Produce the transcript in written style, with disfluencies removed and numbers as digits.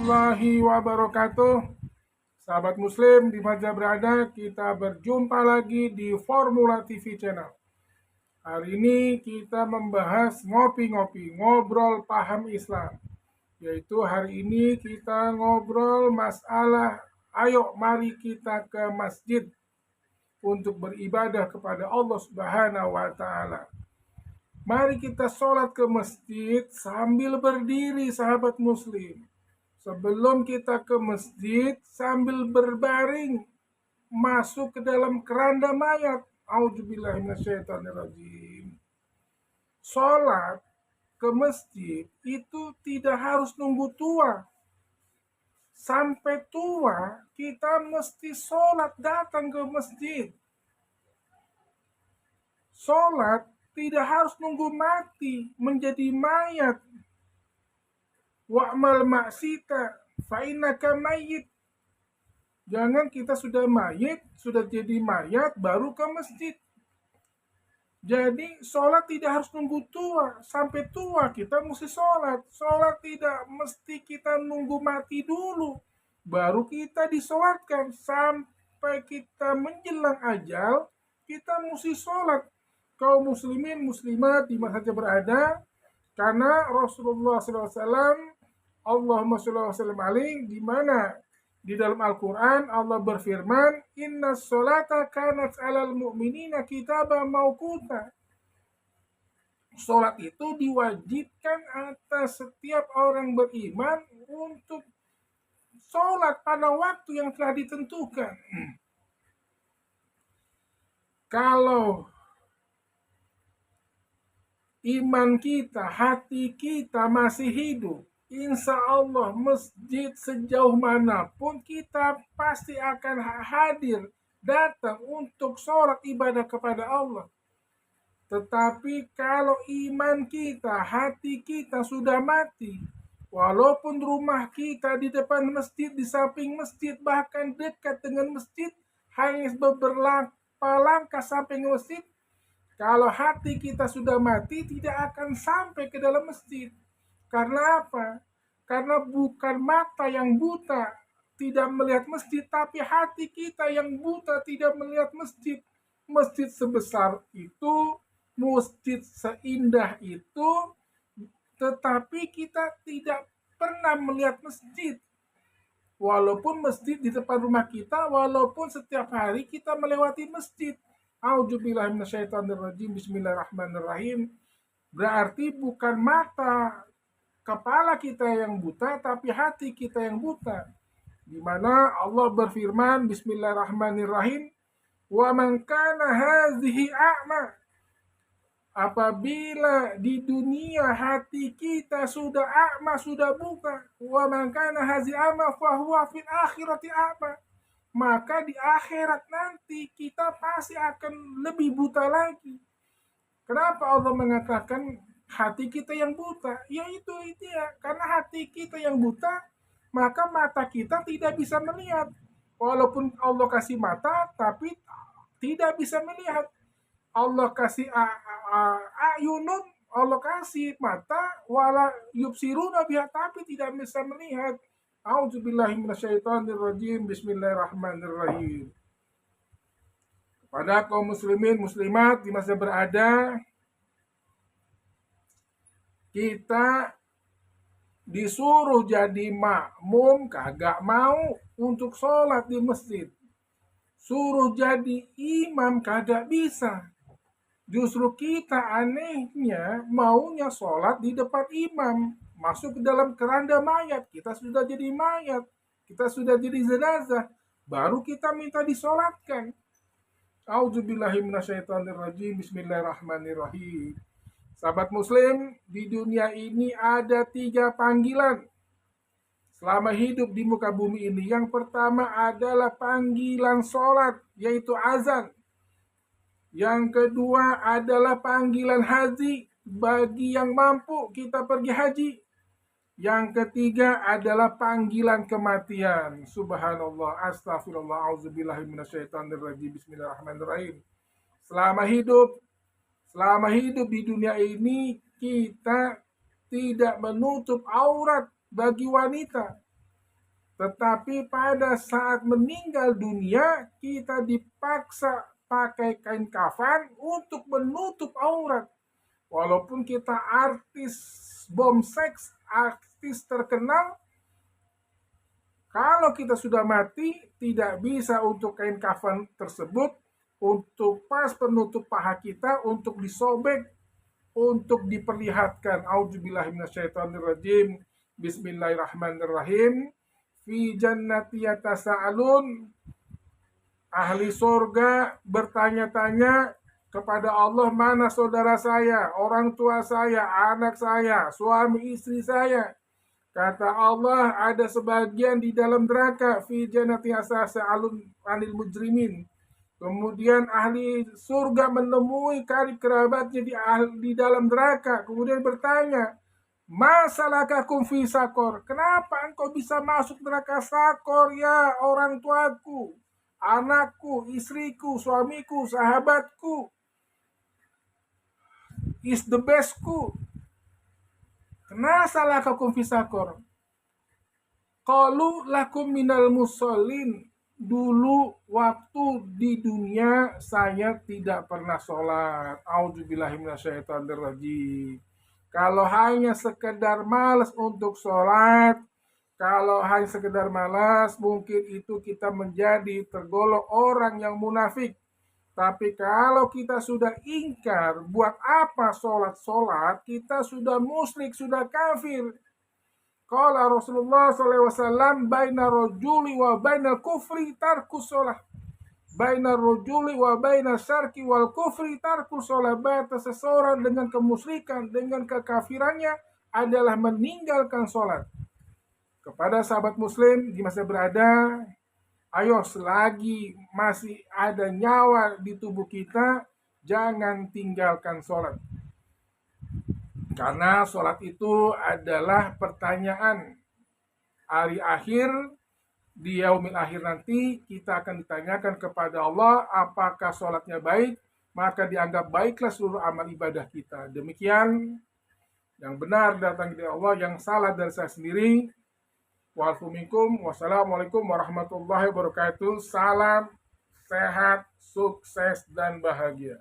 warahmatullahi wabarakatuh. Sahabat Muslim di mana berada, kita berjumpa lagi di Formula TV Channel. Hari ini kita membahas ngopi-ngopi, ngobrol paham Islam. Yaitu hari ini kita ngobrol masalah, ayo mari kita ke masjid untuk beribadah kepada Allah Subhanahu wa Ta'ala. Mari kita sholat ke masjid sambil berdiri, sahabat Muslim. Sebelum kita ke masjid, sambil berbaring, masuk ke dalam keranda mayat. Auzubillahiminasyaitonirrajim. Sholat ke masjid itu tidak harus nunggu tua. Sampai tua, kita mesti sholat datang ke masjid. Sholat tidak harus nunggu mati, menjadi mayat. Wa'mal ma'sita fa'innaka mayyit. Jangan kita sudah mayit, sudah jadi mayat, baru ke masjid. Jadi sholat tidak harus nunggu tua. Sampai tua kita mesti sholat. Sholat tidak mesti kita nunggu mati dulu, baru kita disolatkan. Sampai kita menjelang ajal, kita mesti sholat. Kaum muslimin, muslimat di mana saja berada, karena Rasulullah SAW, Allahumma sholli wa sallim alaihi, di mana di dalam Al-Quran Allah berfirman, Inna sholata kanat alal mu'minina kitaban mauquta. Sholat itu diwajibkan atas setiap orang beriman untuk sholat pada waktu yang telah ditentukan. Kalau iman kita, hati kita masih hidup, insya Allah masjid sejauh manapun kita pasti akan hadir, datang untuk sholat ibadah kepada Allah. Tetapi kalau iman kita, hati kita sudah mati, walaupun rumah kita di depan masjid, di samping masjid, bahkan dekat dengan masjid, hanya beberapa langkah sampai ke masjid, kalau hati kita sudah mati, tidak akan sampai ke dalam masjid. Karena apa? Karena bukan mata yang buta tidak melihat masjid, tapi hati kita yang buta tidak melihat masjid. Masjid sebesar itu, masjid seindah itu, tetapi kita tidak pernah melihat masjid. Walaupun masjid di depan rumah kita, walaupun setiap hari kita melewati masjid. Auzubillahiminasyaitonirrajim. Bismillahirrahmanirrahim. Berarti bukan mata kepala kita yang buta, tapi hati kita yang buta. Di mana Allah berfirman, Bismillahirrahmanirrahim, wa man kana hazihi a'ma. Apabila di dunia hati kita sudah a'ma, sudah buta, wa man kana hazihi a'ma fa huwa fil akhirati a'ma, maka di akhirat nanti kita pasti akan lebih buta lagi. Kenapa Allah mengatakan hati kita yang buta? Yaitu dia, karena hati kita yang buta, maka mata kita tidak bisa melihat. Walaupun Allah kasih mata, tapi tidak bisa melihat. Allah kasih ayunun, Allah kasih mata, wala yubsiruna biha, tapi tidak bisa melihat. Auzubillahiminasyaitonirrajim. Bismillahirrahmanirrahim. Pada kaum muslimin, muslimat di masa berada, kita disuruh jadi makmum, kagak mau untuk sholat di masjid. Suruh jadi imam, kagak bisa. Justru kita anehnya maunya sholat di depan imam, masuk ke dalam keranda mayat. Kita sudah jadi mayat, kita sudah jadi jenazah, baru kita minta disolatkan. Auzubillahiminasyaitonirrajim. Bismillahirrahmanirrahim. Sahabat muslim, di dunia ini ada 3 panggilan selama hidup di muka bumi ini. Yang pertama adalah panggilan sholat, yaitu azan. Yang kedua adalah panggilan haji, bagi yang mampu kita pergi haji. Yang ketiga adalah panggilan kematian. Subhanallah, astagfirullah, auzubillahiminasyaitonirrajim. Bismillahirrahmanirrahim. Selama hidup di dunia ini, kita tidak menutup aurat bagi wanita. Tetapi pada saat meninggal dunia, kita dipaksa pakai kain kafan untuk menutup aurat. Walaupun kita artis bom seks, artis terkenal, kalau kita sudah mati, tidak bisa untuk kain kafan tersebut, untuk pas penutup paha kita, untuk disobek, untuk diperlihatkan. Auzubillahiminasyaitonirrajim. Bismillahirrahmanirrahim. Fi jannati yatasa'alun. Ahli surga bertanya-tanya kepada Allah, mana saudara saya, orang tua saya, anak saya, suami istri saya. Kata Allah, ada sebagian di dalam neraka, fi jannati yatasa'alun anil mujrimin. Kemudian ahli surga menemui karib kerabatnya di dalam neraka. Kemudian bertanya, masalakakum fi sakor? Kenapa engkau bisa masuk neraka sakor ya orang tuaku, anakku, istriku, suamiku, sahabatku, is the bestku? Kenapa salakakum fi sakor? Qalu lakum minal musallin. Dulu waktu di dunia saya tidak pernah sholat. Auzubillahiminasyaitonirrajim. Kalau hanya sekedar malas untuk sholat, kalau hanya sekedar malas, mungkin itu kita menjadi tergolong orang yang munafik. Tapi kalau kita sudah ingkar, buat apa sholat-sholat, kita sudah musyrik, sudah kafir. Qala Rasulullah SAW, baina rojuli wa baina kufri tarkus sholah. Baina rojuli wa baina syarki wal kufri tarkus sholah. Batas seseorang dengan kemusyrikan, dengan kekafirannya adalah meninggalkan sholat. Kepada sahabat muslim di masa berada, ayo selagi masih ada nyawa di tubuh kita, jangan tinggalkan sholat. Karena sholat itu adalah pertanyaan hari akhir, di yaumil akhir nanti kita akan ditanyakan kepada Allah apakah sholatnya baik, maka dianggap baiklah seluruh amal ibadah kita. Demikian yang benar datang dari Allah, yang salah dari saya sendiri. Wassalamualaikum warahmatullahi wabarakatuh. Salam sehat, sukses, dan bahagia.